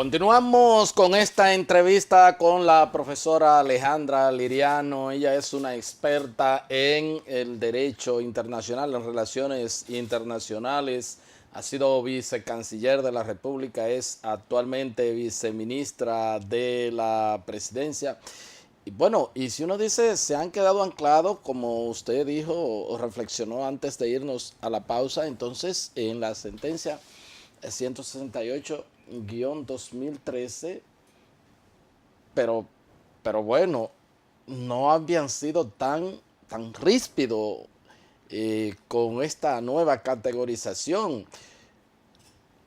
Continuamos con esta entrevista con la profesora Alejandra Liriano. Ella es una experta en el derecho internacional, en relaciones internacionales. Ha sido vicecanciller de la República, es actualmente viceministra de la presidencia. Y bueno, y si uno dice, se han quedado anclados, como usted dijo o reflexionó antes de irnos a la pausa, entonces en la sentencia 168-2013, pero bueno, no habían sido tan ríspidos con esta nueva categorización.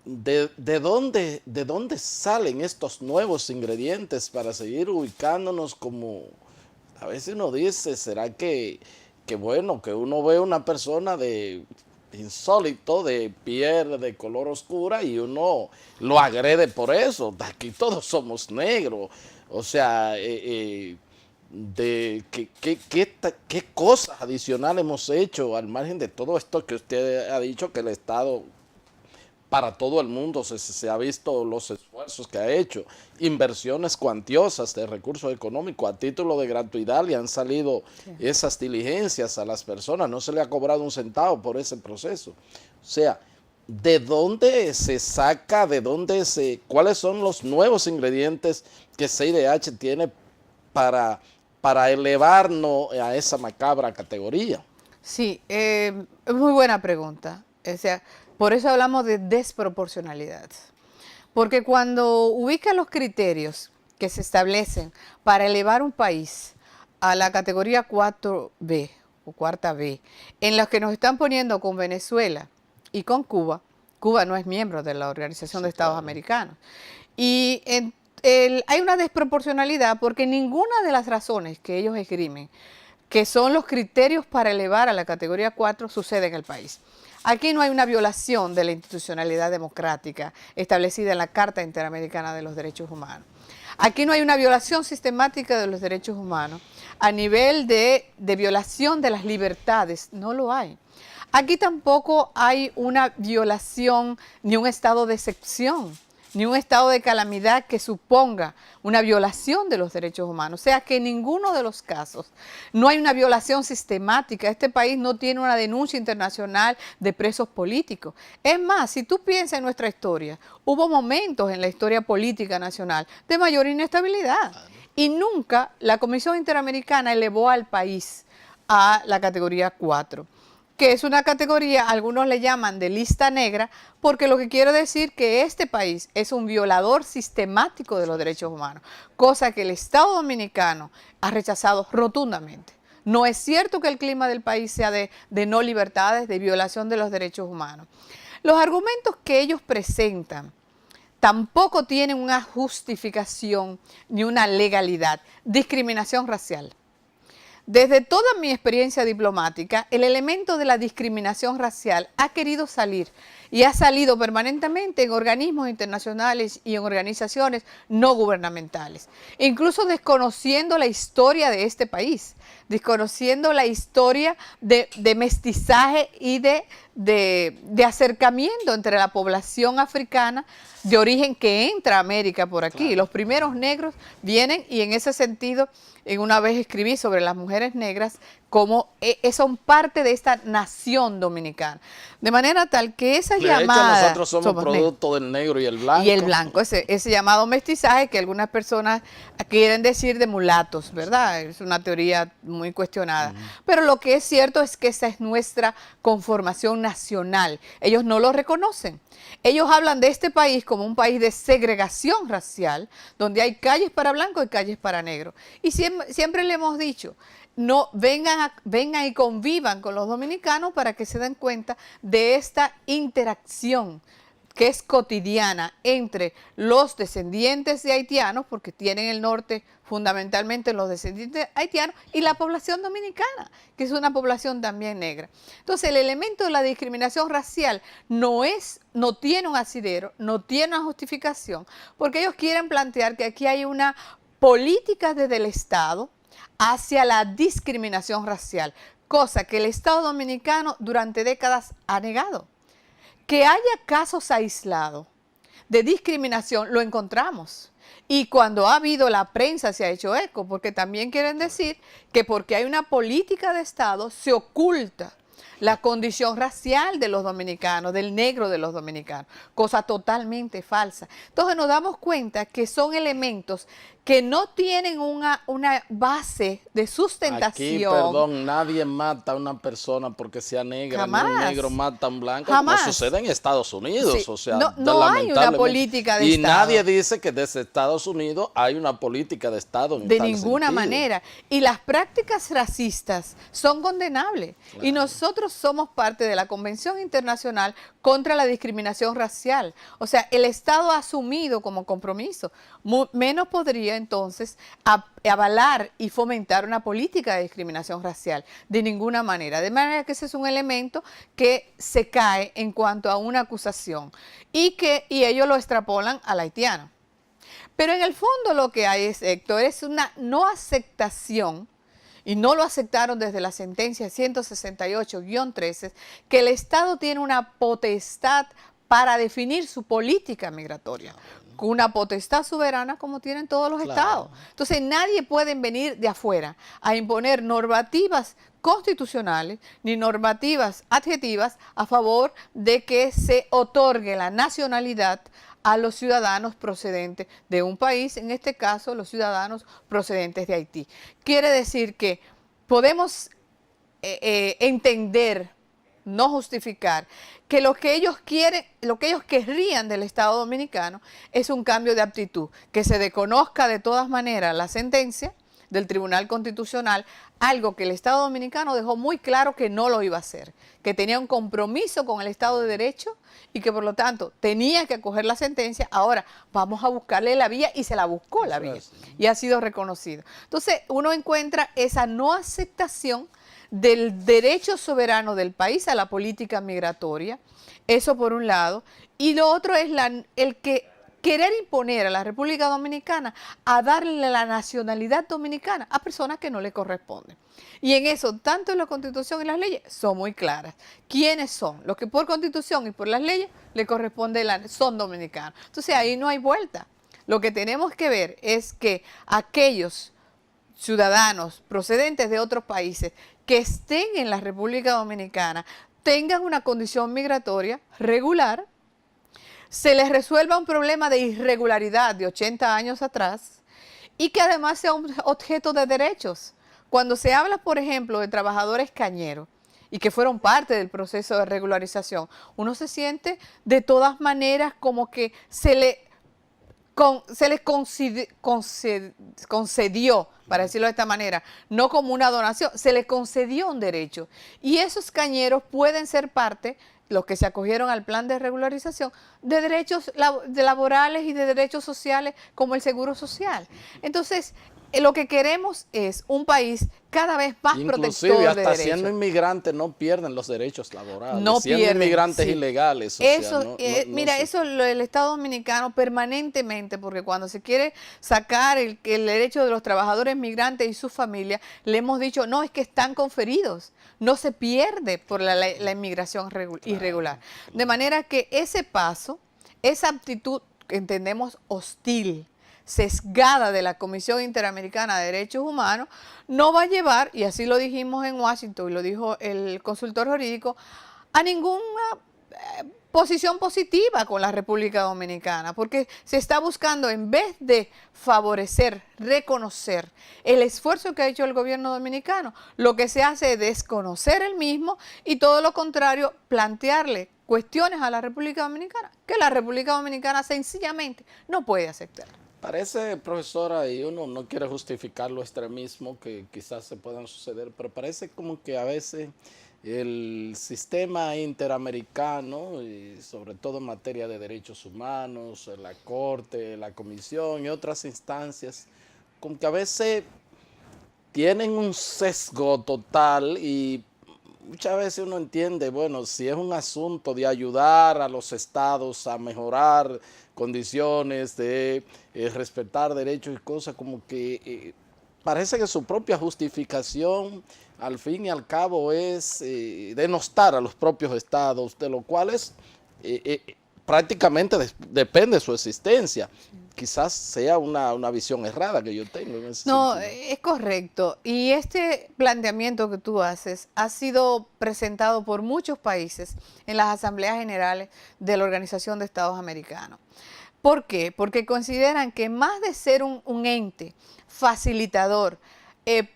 ¿De dónde salen estos nuevos ingredientes para seguir ubicándonos como, a veces uno dice, será que bueno, que uno ve una persona de insólito, de piel de color oscura y uno lo agrede por eso? Aquí todos somos negros. O sea, ¿qué cosas adicionales hemos hecho al margen de todo esto que usted ha dicho que el Estado para todo el mundo se ha visto los esfuerzos que ha hecho, inversiones cuantiosas de recursos económicos a título de gratuidad, le han salido esas diligencias a las personas, no se le ha cobrado un centavo por ese proceso? O sea, ¿de dónde se saca, cuáles son los nuevos ingredientes que CIDH tiene para elevarnos a esa macabra categoría? Sí, muy buena pregunta. O sea, por eso hablamos de desproporcionalidad. Porque cuando ubica los criterios que se establecen para elevar un país a la categoría 4B o cuarta B, en los que nos están poniendo con Venezuela y con Cuba, Cuba no es miembro de la Organización de Estados Americanos, y hay una desproporcionalidad porque ninguna de las razones que ellos esgrimen, que son los criterios para elevar a la categoría 4, sucede en el país. Aquí no hay una violación de la institucionalidad democrática establecida en la Carta Interamericana de los Derechos Humanos. Aquí no hay una violación sistemática de los derechos humanos a nivel de violación de las libertades, no lo hay. Aquí tampoco hay una violación ni un estado de excepción, ni un estado de calamidad que suponga una violación de los derechos humanos. O sea que en ninguno de los casos no hay una violación sistemática. Este país no tiene una denuncia internacional de presos políticos. Es más, si tú piensas en nuestra historia, hubo momentos en la historia política nacional de mayor inestabilidad. Y nunca la Comisión Interamericana elevó al país a la categoría 4. Que es una categoría, algunos le llaman de lista negra, porque lo que quiere decir que este país es un violador sistemático de los derechos humanos, cosa que el Estado Dominicano ha rechazado rotundamente. No es cierto que el clima del país sea de no libertades, de violación de los derechos humanos. Los argumentos que ellos presentan tampoco tienen una justificación ni una legalidad. Discriminación racial. Desde toda mi experiencia diplomática, el elemento de la discriminación racial ha querido salir y ha salido permanentemente en organismos internacionales y en organizaciones no gubernamentales, incluso desconociendo la historia de este país, desconociendo la historia de mestizaje y de acercamiento entre la población africana de origen que entra a América por aquí. Claro. Los primeros negros vienen y en ese sentido, en una vez escribí sobre las mujeres negras como son parte de esta nación dominicana. De manera tal que esa llamada... nosotros somos producto del negro y el blanco. Y el blanco, ese llamado mestizaje que algunas personas quieren decir de mulatos, ¿verdad? Es una teoría muy cuestionada. Pero lo que es cierto es que esa es nuestra conformación nacional. Ellos no lo reconocen. Ellos hablan de este país como un país de segregación racial, donde hay calles para blancos y calles para negros. Y siempre le hemos dicho, no vengan y convivan con los dominicanos para que se den cuenta de esta interacción que es cotidiana entre los descendientes de haitianos, porque tienen el norte fundamentalmente los descendientes haitianos, y la población dominicana, que es una población también negra. Entonces, el elemento de la discriminación racial no tiene un asidero, no tiene una justificación, porque ellos quieren plantear que aquí hay una política desde el Estado hacia la discriminación racial, cosa que el Estado Dominicano durante décadas ha negado. Que haya casos aislados de discriminación lo encontramos. Y cuando ha habido la prensa se ha hecho eco, porque también quieren decir que porque hay una política de Estado se oculta la condición racial de los dominicanos, del negro de los dominicanos, cosa totalmente falsa. Entonces nos damos cuenta que son elementos que no tienen una base de sustentación. Aquí, perdón, nadie mata a una persona porque sea negra, Jamás. ni un negro mata a un blanco, Jamás. como sucede en Estados Unidos. Sí, O sea, no hay una lamentablemente. política de y Estado. nadie dice que desde Estados Unidos hay una política de Estado. De ninguna manera. Y las prácticas racistas son condenables. Claro. Y nosotros somos parte de la Convención Internacional contra la Discriminación Racial. O sea, el Estado ha asumido como compromiso. Menos podría entonces avalar y fomentar una política de discriminación racial. De ninguna manera. De manera que ese es un elemento que se cae en cuanto a una acusación. Y ellos lo extrapolan al haitiano. Pero en el fondo lo que hay, Héctor, es una no aceptación, y no lo aceptaron desde la sentencia 168-13, que el Estado tiene una potestad para definir su política migratoria, con una potestad soberana como tienen todos los estados. Entonces nadie puede venir de afuera a imponer normativas constitucionales ni normativas adjetivas a favor de que se otorgue la nacionalidad a los ciudadanos procedentes de un país, en este caso los ciudadanos procedentes de Haití. Quiere decir que podemos entender, no justificar, que lo que ellos quieren, lo que ellos querrían del Estado Dominicano es un cambio de actitud, que se desconozca de todas maneras la sentencia del Tribunal Constitucional, algo que el Estado Dominicano dejó muy claro que no lo iba a hacer, que tenía un compromiso con el Estado de Derecho y que por lo tanto tenía que acoger la sentencia. Ahora vamos a buscarle la vía, y se la buscó la vía y ha sido reconocido. Entonces uno encuentra esa no aceptación del derecho soberano del país a la política migratoria, eso por un lado, y lo otro es el que querer imponer a la República Dominicana a darle la nacionalidad dominicana a personas que no le corresponden. Y en eso, tanto en la Constitución y las leyes, son muy claras. ¿Quiénes son? Los que por Constitución y por las leyes le corresponde, son dominicanos. Entonces ahí no hay vuelta. Lo que tenemos que ver es que aquellos ciudadanos procedentes de otros países que estén en la República Dominicana tengan una condición migratoria regular, se les resuelva un problema de irregularidad de 80 años atrás y que además sea un objeto de derechos. Cuando se habla, por ejemplo, de trabajadores cañeros y que fueron parte del proceso de regularización, uno se siente de todas maneras como que se les concedió, para decirlo de esta manera, no como una donación, se les concedió un derecho. Y esos cañeros pueden ser parte, los que se acogieron al plan de regularización, de derechos laborales y de derechos sociales como el seguro social. Entonces, lo que queremos es un país cada vez más protector de derechos. Inclusive hasta siendo inmigrantes no pierden los derechos laborales, no siendo pierden, inmigrantes sí. ilegales. Eso, mira, eso el Estado Dominicano permanentemente, porque cuando se quiere sacar el derecho de los trabajadores migrantes y sus familias, le hemos dicho, no, es que están conferidos, no se pierde por la inmigración irregular. De manera que ese paso, esa actitud que entendemos hostil, sesgada de la Comisión Interamericana de Derechos Humanos, no va a llevar, y así lo dijimos en Washington y lo dijo el consultor jurídico, a ninguna posición positiva con la República Dominicana, porque se está buscando, en vez de favorecer, reconocer el esfuerzo que ha hecho el gobierno dominicano, lo que se hace es desconocer el mismo y todo lo contrario, plantearle cuestiones a la República Dominicana que la República Dominicana sencillamente no puede aceptar. Parece, profesora, y uno no quiere justificar los extremismos que quizás se puedan suceder, pero parece como que a veces el sistema interamericano, y sobre todo en materia de derechos humanos, la Corte, la Comisión y otras instancias, como que a veces tienen un sesgo total y muchas veces uno entiende, bueno, si es un asunto de ayudar a los estados a mejorar condiciones, de respetar derechos y cosas, como que parece que su propia justificación al fin y al cabo es denostar a los propios estados, de lo cual es prácticamente depende de su existencia. Quizás sea una visión errada que yo tengo en ese No, sentido. es correcto. Y este planteamiento que tú haces ha sido presentado por muchos países en las asambleas generales de la Organización de Estados Americanos. ¿Por qué? Porque consideran que más de ser un ente facilitador,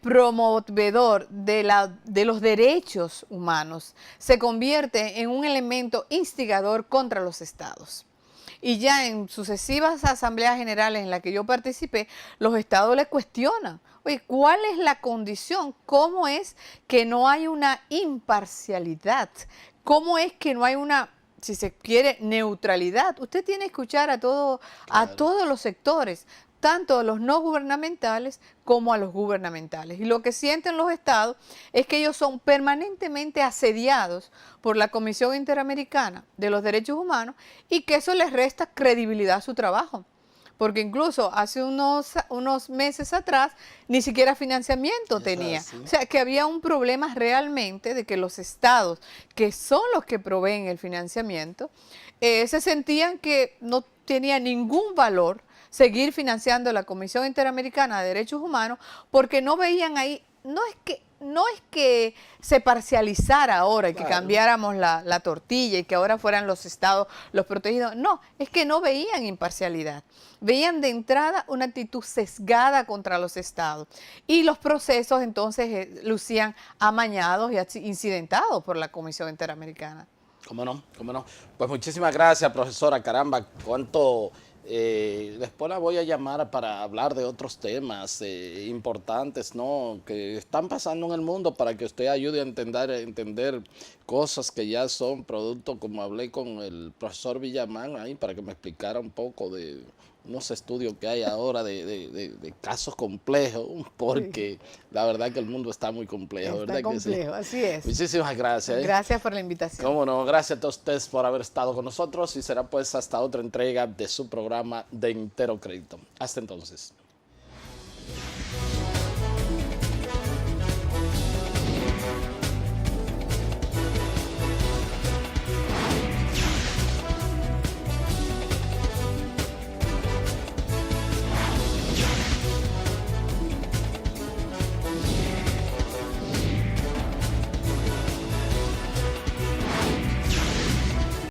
promovedor de los derechos humanos, se convierte en un elemento instigador contra los estados. Y ya en sucesivas asambleas generales en las que yo participé, los estados le cuestionan, oye, ¿cuál es la condición? ¿Cómo es que no hay una imparcialidad? ¿Cómo es que no hay una, si se quiere, neutralidad? Usted tiene que escuchar a Claro. todos los sectores, tanto a los no gubernamentales como a los gubernamentales. Y lo que sienten los estados es que ellos son permanentemente asediados por la Comisión Interamericana de los Derechos Humanos y que eso les resta credibilidad a su trabajo. Porque incluso hace unos meses atrás ni siquiera financiamiento Eso tenía. es así. O sea, que había un problema realmente de que los estados, que son los que proveen el financiamiento, se sentían que no tenía ningún valor seguir financiando a la Comisión Interamericana de Derechos Humanos porque no veían ahí, no es que se parcializara ahora y que Claro. cambiáramos la tortilla y que ahora fueran los estados los protegidos, no, es que no veían imparcialidad, veían de entrada una actitud sesgada contra los estados y los procesos entonces lucían amañados y incidentados por la Comisión Interamericana. ¿Cómo no? ¿Cómo no? Pues muchísimas gracias, profesora. Caramba, cuánto... después la voy a llamar para hablar de otros temas importantes, ¿no? Que están pasando en el mundo para que usted ayude a entender cosas que ya son producto, como hablé con el profesor Villamán ahí, para que me explicara un poco de unos estudios que hay ahora de casos complejos, porque la verdad que el mundo está muy complejo, Está ¿verdad que sí? complejo, así es. Muchísimas gracias. Gracias por la invitación. Cómo no, gracias a ustedes por haber estado con nosotros y será pues hasta otra entrega de su programa de Entero Crédito. Hasta entonces.